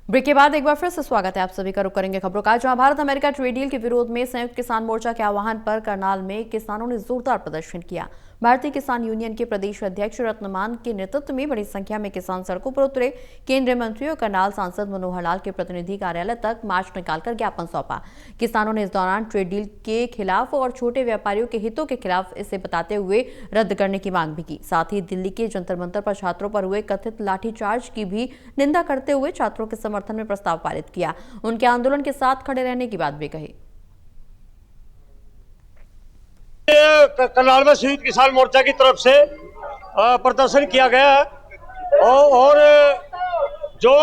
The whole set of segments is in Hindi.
ब्रेक के बाद एक बार फिर से स्वागत है आप सभी का। रुक करेंगे खबरों का, जहां भारत अमेरिका ट्रेड डील के विरोध में संयुक्त किसान मोर्चा के आह्वान पर करनाल में किसानों ने जोरदार प्रदर्शन किया। भारतीय किसान यूनियन के प्रदेश अध्यक्ष रत्नमान के नेतृत्व में बड़ी संख्या में किसान सड़कों पर उतरे। केंद्रीय मंत्री और करनाल सांसद मनोहर लाल के प्रतिनिधि कार्यालय तक मार्च निकालकर ज्ञापन सौंपा। किसानों ने इस दौरान ट्रेड डील के खिलाफ और छोटे व्यापारियों के हितों के खिलाफ इसे बताते हुए रद्द करने की मांग भी की। साथ ही दिल्ली के जंतर मंतर पर छात्रों पर हुए कथित लाठीचार्ज की भी निंदा करते हुए छात्रों के समर्थन में प्रस्ताव पारित किया। उनके आंदोलन के साथ खड़े रहने की बात भी कही। करनाल में संयुक्त किसान मोर्चा की तरफ से प्रदर्शन किया गया है और जो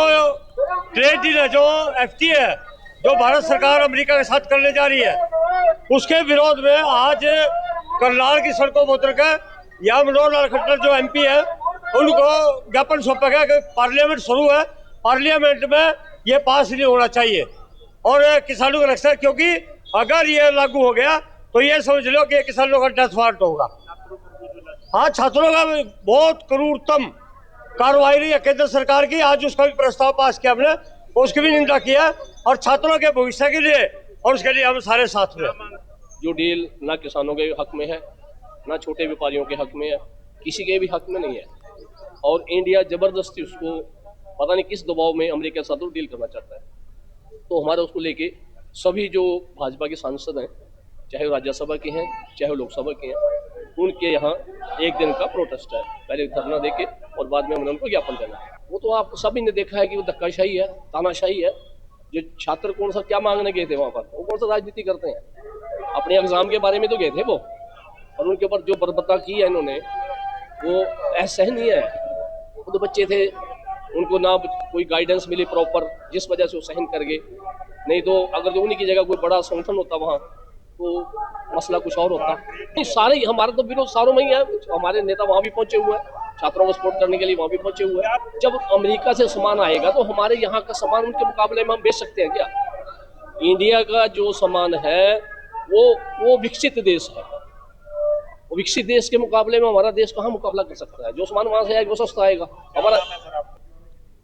ट्रेड डील है, जो एफटीए है, जो भारत सरकार अमेरिका के साथ करने जा रही है, उसके विरोध में आज करनाल की सड़कों पर उतर कर यहाँ मनोहर लाल खट्टर जो एमपी है उनको ज्ञापन सौंपा गया कि पार्लियामेंट शुरू है, पार्लियामेंट में ये पास नहीं होना चाहिए और किसानों का रक्षा, क्योंकि अगर ये लागू हो गया तो ये समझ लो कि किसानों का डेथ वारंट होगा। हाँ, छात्रों का बहुत क्रूरतम कार्रवाई रही है केंद्र सरकार की। आज उसका भी प्रस्ताव पास किया हमने, उसकी भी निंदा किया और छात्रों के भविष्य के लिए और उसके लिए हम सारे साथ में। जो डील ना किसानों के हक में है, ना छोटे व्यापारियों के हक में है, किसी के भी हक में नहीं है और इंडिया जबरदस्ती उसको पता नहीं किस दबाव में अमेरिका के साथ डील करना चाहता है। तो हमारा उसको लेके सभी जो भाजपा के सांसद हैं, चाहे वो राज्यसभा के हैं चाहे वो लोकसभा के हैं, उनके यहाँ एक दिन का प्रोटेस्ट है। पहले धरना देके और बाद में उनको ज्ञापन देना है। वो तो आप सभी ने देखा है कि वो धक्काशाही है, तानाशाही है। जो छात्र कौन सा क्या मांगने गए थे वहाँ पर, वो कौन सा राजनीति करते हैं? अपने एग्जाम के बारे में तो गए थे वो, और उनके ऊपर जो बर्बरता की है इन्होंने वो असहनीय है। वो तो बच्चे थे, उनको ना कोई गाइडेंस मिली प्रॉपर, जिस वजह से वो सहन कर गए। नहीं तो अगर जो उन्हीं की जगह कोई बड़ा संगठन होता वहाँ तो मसला कुछ और होता। नहीं, सारे हमारा तो विरोध सारों में ही है। हमारे नेता वहाँ भी पहुंचे हुए हैं, छात्रों को सपोर्ट करने के लिए वहाँ भी पहुंचे हुए हैं। जब अमेरिका से सामान आएगा तो हमारे यहाँ का सामान उनके मुकाबले में हम बेच सकते हैं क्या? इंडिया का जो सामान है वो विकसित देश है। वो विकसित देश के मुकाबले में हमारा देश कहाँ मुकाबला कर सकता है? जो सामान वहाँ से आएगा वो सस्ता आएगा। हमारा